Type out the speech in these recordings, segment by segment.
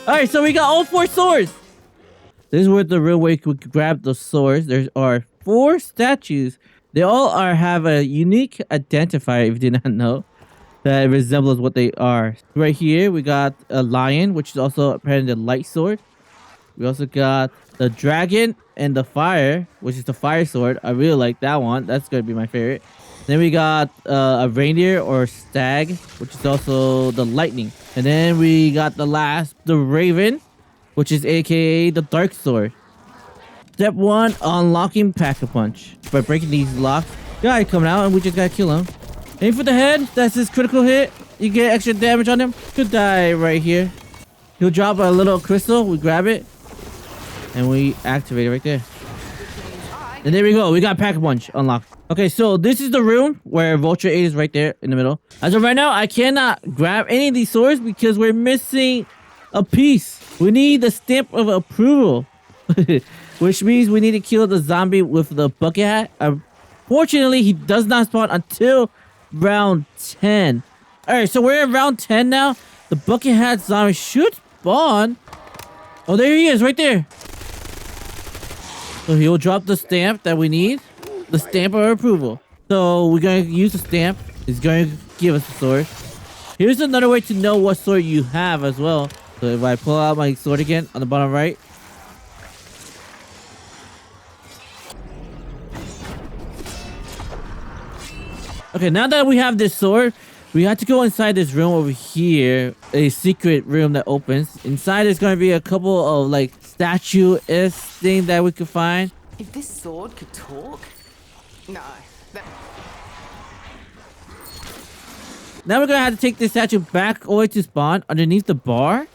Alright, so we got all 4 swords. This is where the real way we could grab the swords. There are 4 statues. They all have a unique identifier, if you did not know, that resembles what they are. Right here, we got a lion, which is also apparently the light sword. We also got the dragon and the fire, which is the fire sword. I really like that one. That's going to be my favorite. Then we got a reindeer or stag, which is also the lightning. And then we got the raven, which is aka the dark sword. Step 1, unlocking Pack-a-Punch. By breaking these locks, guy coming out and we just gotta kill him. Aim for the head. That's his critical hit. You get extra damage on him. Could die right here. He'll drop a little crystal. We grab it. And we activate it right there. And there we go. We got Pack-a-Punch unlocked. Okay, so this is the room where Vulture 8 is right there in the middle. As of right now, I cannot grab any of these swords because we're missing a piece. We need the stamp of approval. Which means we need to kill the zombie with the bucket hat. Unfortunately, he does not spawn until round 10. Alright, so we're in round 10 now. The bucket hat zombie should spawn. Oh, there he is, right there. So he'll drop the stamp that we need. The stamp of approval. So we're going to use the stamp. He's going to give us the sword. Here's another way to know what sword you have as well. So if I pull out my sword again on the bottom right. Okay, now that we have this sword, we have to go inside this room over here. A secret room that opens. Inside there's going to be a couple of like statue-ish thing that we could find. If this sword could talk? No. Now we're going to have to take this statue back all the way to spawn underneath the bar.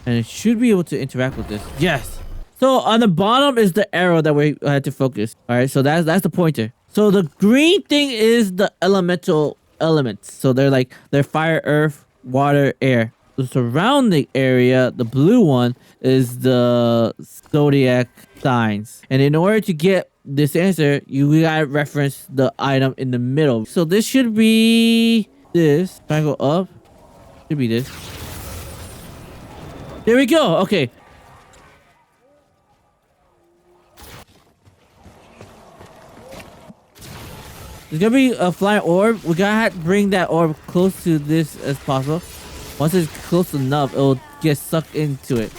And it should be able to interact with this. Yes. So on the bottom is the arrow that we had to focus. Alright, so that's the pointer. So the green thing is the elemental elements. So they're fire, earth, water, air. The surrounding area, the blue one, is the zodiac signs. And in order to get this answer, you gotta reference the item in the middle. So this should be this. Try to go up. Should be this. There we go. Okay. There's gonna be a flying orb. We gotta have to bring that orb close to this as possible. Once it's close enough, it'll get sucked into it.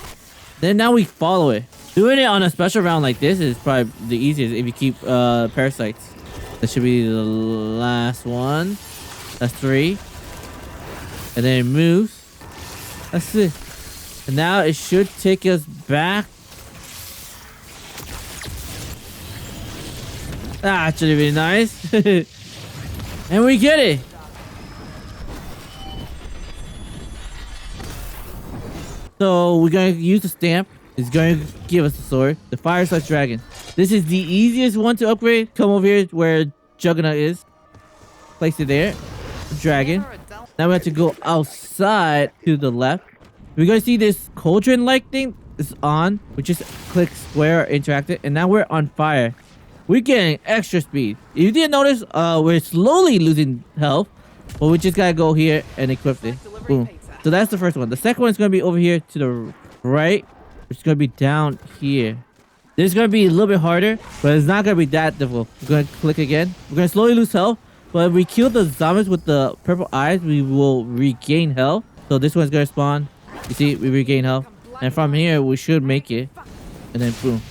Then now we follow it. Doing it on a special round like this is probably the easiest if you keep parasites. That should be the last one. That's 3. And then it moves. That's it. And now it should take us back. That should be nice. And we get it. So we're going to use the stamp. It's going to give us the sword. The fire slash dragon. This is the easiest one to upgrade. Come over here where Juggernaut is. Place it there. Dragon. Now we have to go outside to the left. We're going to see this cauldron-like thing is on. We just click square or interact it. And now we're on fire. We're getting extra speed. If you didn't notice, we're slowly losing health. But we just gotta go here and equip it. Boom. So that's the first one. The second one is gonna be over here to the right. It's gonna be down here. This is gonna be a little bit harder, but it's not gonna be that difficult. We're gonna click again. We're gonna slowly lose health. But if we kill the zombies with the purple eyes, we will regain health. So this one's gonna spawn. You see, we regain health. And from here, we should make it. And then boom.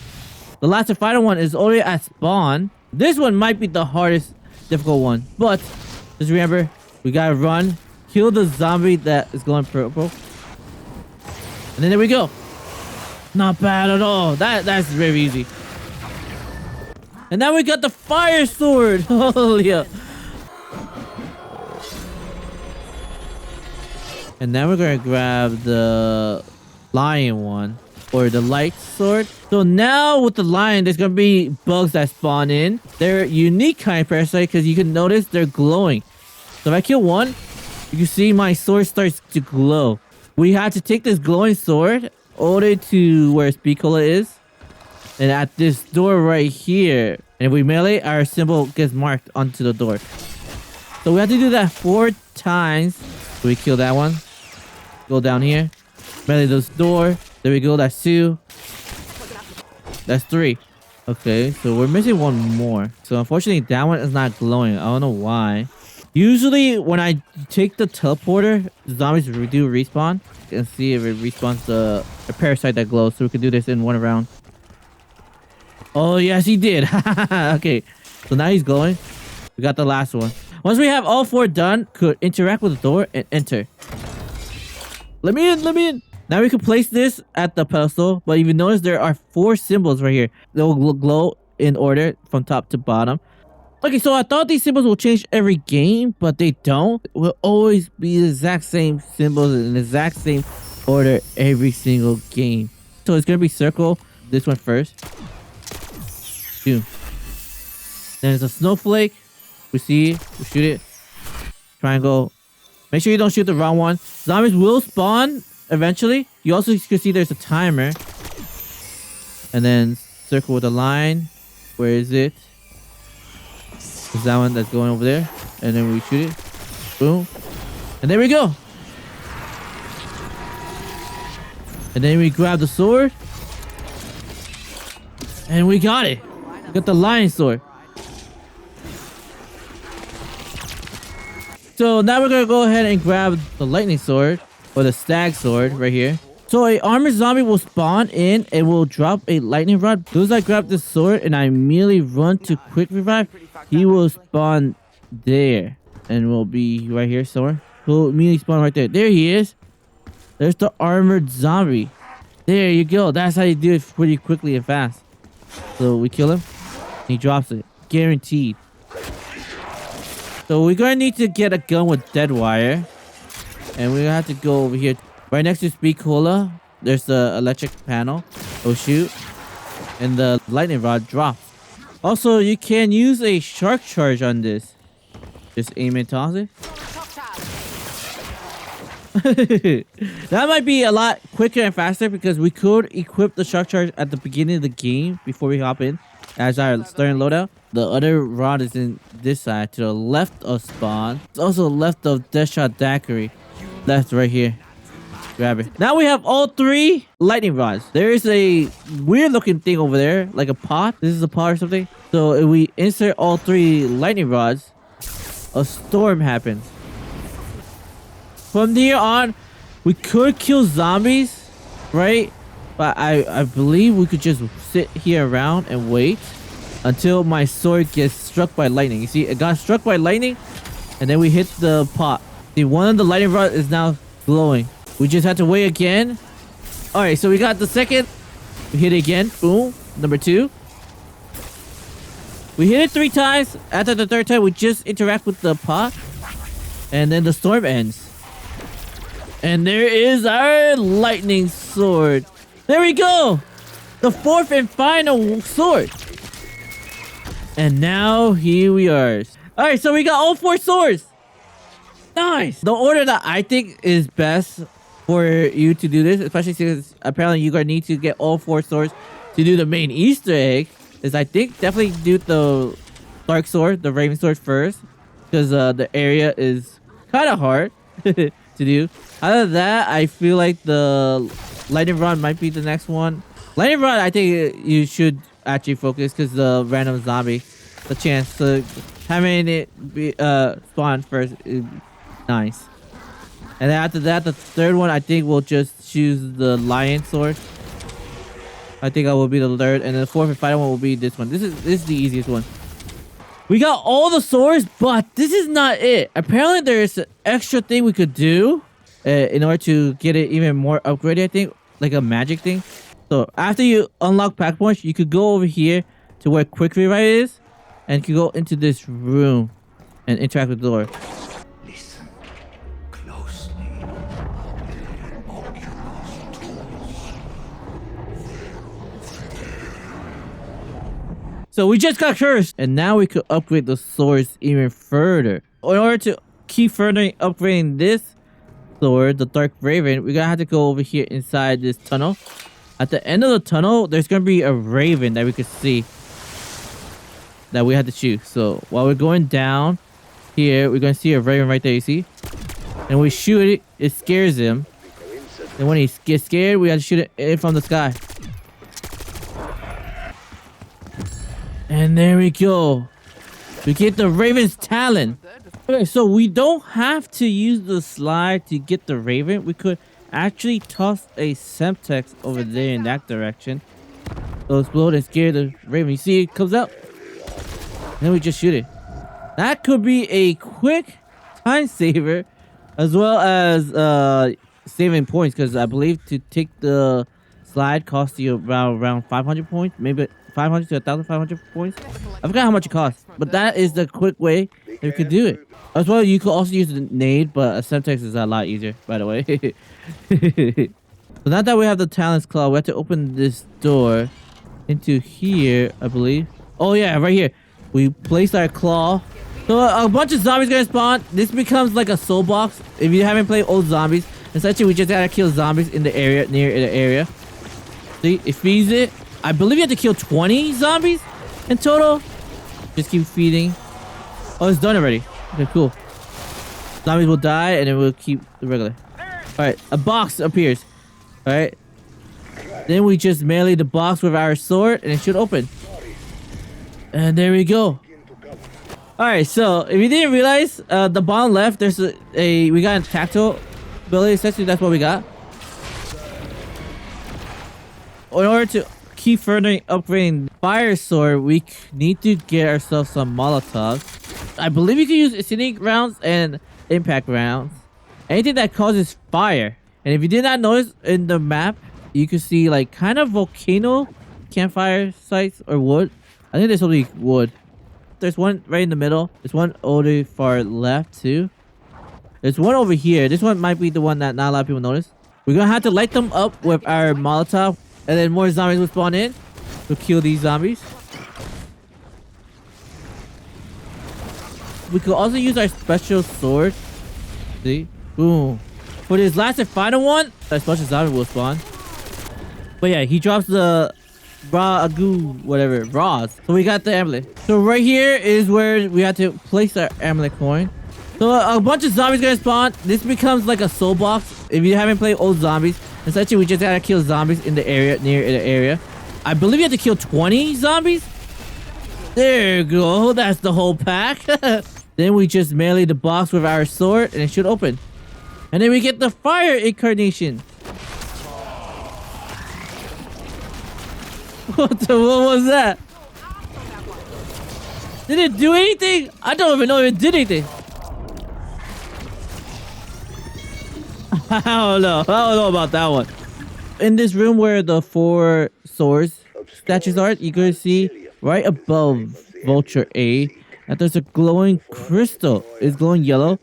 The last and final one is already at spawn. This one might be the hardest, difficult one. But just remember, we gotta run, kill the zombie that is going purple. And then there we go. Not bad at all. That's very easy. And now we got the fire sword. Oh yeah. And now we're gonna grab the lion one. Or the light sword. So now with the lion, there's gonna be bugs that spawn in. They're unique kind of parasite because you can notice they're glowing. So if I kill one, you can see my sword starts to glow. We have to take this glowing sword all the way to where Speed Cola is. And at this door right here. And if we melee, our symbol gets marked onto the door. So we have to do that 4 times. So we kill that one. Go down here. Melee this door. There we go. That's 2. That's 3. Okay, so we're missing one more. So unfortunately, that one is not glowing. I don't know why. Usually, when I take the teleporter, the zombies do respawn. And see if it respawns the parasite that glows. So we can do this in 1 round. Oh, yes, he did. Okay, so now he's glowing. We got the last one. Once we have all 4 done, could interact with the door and enter. Let me in, let me in. Now we can place this at the pedestal, but if you notice, there are 4 symbols right here. They will glow in order from top to bottom. Okay, so I thought these symbols will change every game, but they don't. It will always be the exact same symbols in the exact same order every single game. So it's gonna be circle, this one first. Boom. Then there's a snowflake. We see it, we shoot it. Triangle. Make sure you don't shoot the wrong one. Zombies will spawn eventually. You also can see there's a timer. And then circle with a line. Where is it? It's that one that's going over there. And then we shoot it. Boom. And there we go. And then we grab the sword. And we got it. We got the lion sword. So now we're gonna go ahead and grab the lightning sword. Or the stag sword right here. So a armored zombie will spawn in and will drop a lightning rod. As soon as I grab this sword and I immediately run to quick revive, he will spawn there. And will be right here somewhere. He'll immediately spawn right there. There he is. There's the armored zombie. There you go. That's how you do it pretty quickly and fast. So we kill him. He drops it. Guaranteed. So we're gonna need to get a gun with dead wire. And we're gonna have to go over here. Right next to Speed Cola, there's the electric panel. Oh shoot. And the lightning rod drops. Also, you can use a shark charge on this. Just aim and toss it. That might be a lot quicker and faster because we could equip the shark charge at the beginning of the game before we hop in as our starting loadout. The other rod is in this side to the left of spawn. It's also left of Deathshot Daiquiri. Left right here. Grab it. Now we have all 3 lightning rods. There is a weird looking thing over there, like a pot. This is a pot or something. So if we insert all 3 lightning rods, a storm happens. From here on, we could kill zombies, right? But I believe we could just sit here around and wait until my sword gets struck by lightning. You see, it got struck by lightning, and then we hit the pot. See, one of the lightning rod is now glowing. We just have to wait again. All right, so we got the second. We hit it again. Boom. Number 2. We hit it 3 times. After the 3rd time, we just interact with the pot, and then the storm ends. And there is our lightning sword. There we go. The 4th and final sword. And now here we are. All right, so we got all 4 swords. Nice. The order that I think is best for you to do this, especially since apparently you're gonna need to get all 4 swords to do the main Easter egg, is I think definitely do the dark sword, the raven sword first, because the area is kind of hard to do. Other than that, I feel like the lightning rod might be the next one. Lightning rod, I think you should actually focus because the random zombie, the chance to having it be spawn first is nice. And then after that, the 3rd one, I think we'll just choose the lion sword. I think that will be the 3rd, and the 4th and final one will be this one. This is the easiest one. We got all the swords, but this is not it. Apparently, there is an extra thing we could do in order to get it even more upgraded. I think like a magic thing. So after you unlock pack points, you could go over here to where quick revive is, and you can go into this room and interact with the door. Listen closely. Oculus tools. So we just got cursed, and now we could upgrade the swords even further. In order to keep further upgrading this sword, the Dark Raven, we're gonna have to go over here inside this tunnel. At the end of the tunnel, there's gonna be a raven that we could see that we had to shoot. So while we're going down here, we're gonna see a raven right there, you see? And we shoot it, it scares him. And when he gets scared, we have to shoot it from the sky. And there we go. We get the Raven's Talon. Okay, so we don't have to use the slide to get the Raven. We could actually toss a Semtex over there in that direction. It'll explode and scare the Raven. You see it comes up? Then we just shoot it. That could be a quick time saver, as well as saving points, because I believe to take the slide costs you around 500 points, maybe 500 to 1,500 points. I forgot how much it costs, but that is the quick way that you could do it. As well, you could also use the nade, but a Semtex is a lot easier, by the way. So now that we have the Talon's Claw, we have to open this door into here, I believe. Oh yeah, right here. We place our claw. So a bunch of zombies gonna spawn. This becomes like a soul box. If you haven't played old zombies, essentially we just gotta kill zombies in the area, near the area. See, it feeds it. I believe you have to kill 20 zombies in total. Just keep feeding. Oh, it's done already. Okay, cool. Zombies will die and then we'll keep the regular. Alright, a box appears. Alright. Then we just melee the box with our sword and it should open. And there we go. Alright, so if you didn't realize, the bottom left, there's we got a tactile ability. Essentially, that's what we got. In order to keep further upgrading fire sword, we need to get ourselves some Molotovs. I believe you can use acidic rounds and impact rounds. Anything that causes fire. And if you did not notice in the map, you can see like kind of volcano campfire sites or wood. I think there's only wood. There's one right in the middle. There's one over far left too. There's one over here. This one might be the one that not a lot of people notice. We're gonna have to light them up with our Molotov, and then more zombies will spawn in to kill these zombies. We could also use our special sword. See? Boom. For this last and final one, a bunch of zombies will spawn. But yeah, he drops the whatever, Raws. So we got the amulet. So right here is where we have to place our amulet coin. So a bunch of zombies gonna spawn. This becomes like a soul box. If you haven't played old zombies, essentially we just gotta kill zombies in the area, near the area. I believe you have to kill 20 zombies. There you go. That's the whole pack. Then we just melee the box with our sword and it should open. And then we get the fire incarnation. What was that? Did it do anything? I don't even know if it did anything. I don't know about that one. In this room where the 4 swords statues are, you can see right above Vulture A that there's a glowing crystal. It's glowing yellow.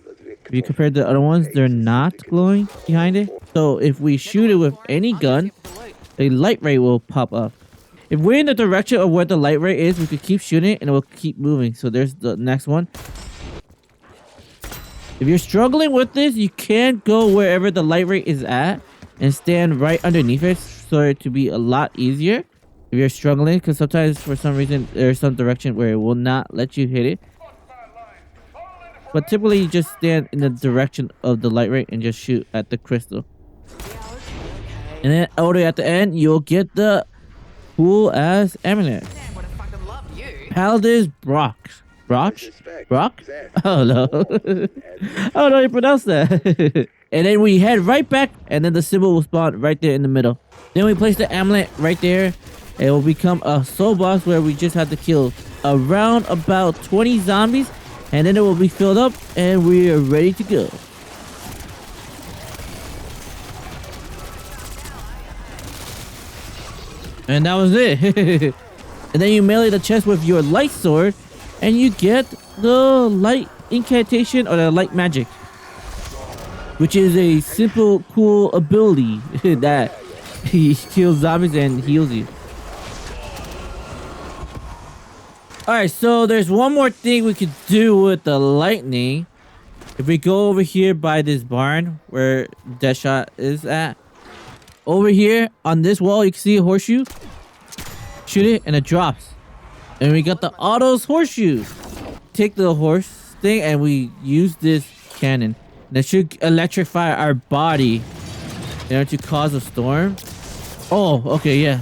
If you compare to the other ones, they're not glowing behind it. So if we shoot it with any gun, a light ray will pop up. If we're in the direction of where the light ray is, we could keep shooting it and it will keep moving. So there's the next one. If you're struggling with this, you can go wherever the light ray is at and stand right underneath it so it to be a lot easier. If you're struggling, because sometimes for some reason there's some direction where it will not let you hit it. But typically you just stand in the direction of the light ray and just shoot at the crystal. And then over at the end, you'll get the cool ass amulet. Paladin's Brock? Brock? I don't know. I don't know how you pronounce that. And then we head right back, and then the symbol will spawn right there in the middle. Then we place the amulet right there. It will become a soul boss where we just have to kill around about 20 zombies, and then it will be filled up, and we are ready to go. And that was it. And then you melee the chest with your light sword, and you get the light incantation or the light magic, which is a simple, cool ability that he kills zombies and heals you. Alright, so there's one more thing we could do with the lightning. If we go over here by this barn where Deadshot is at, over here on this wall, you can see a horseshoe. Shoot it and it drops. And we got the Auto's horseshoe. Take the horse thing and we use this cannon that should electrify our body in order to cause a storm. Oh, okay, yeah.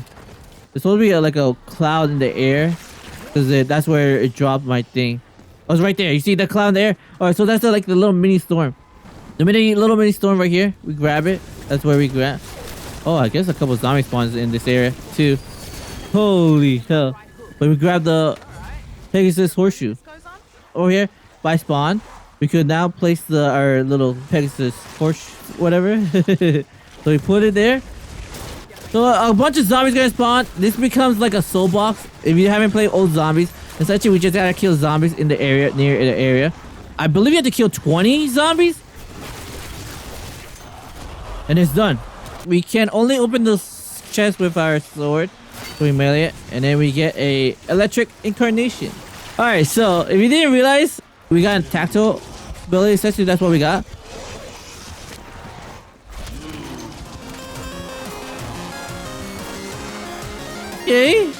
There's supposed to be like a cloud in the air, because that's where it dropped my thing. Oh, it's right there. You see the cloud there? All right, so that's like the little mini storm. The little mini storm right here. We grab it. That's where we grab. Oh, I guess a couple zombie spawns in this area too. Holy hell! But we grab the Pegasus horseshoe over here by spawn. We could now place our little Pegasus horse, whatever. So we put it there. So a bunch of zombies gonna spawn. This becomes like a soul box. If you haven't played old zombies, essentially we just gotta kill zombies in the area, near the area. I believe you have to kill 20 zombies, and it's done. We can only open the chest with our sword, so we melee it, and then we get a electric incarnation. All right, so if you didn't realize, we got a tactile ability. Essentially, that's what we got. Okay.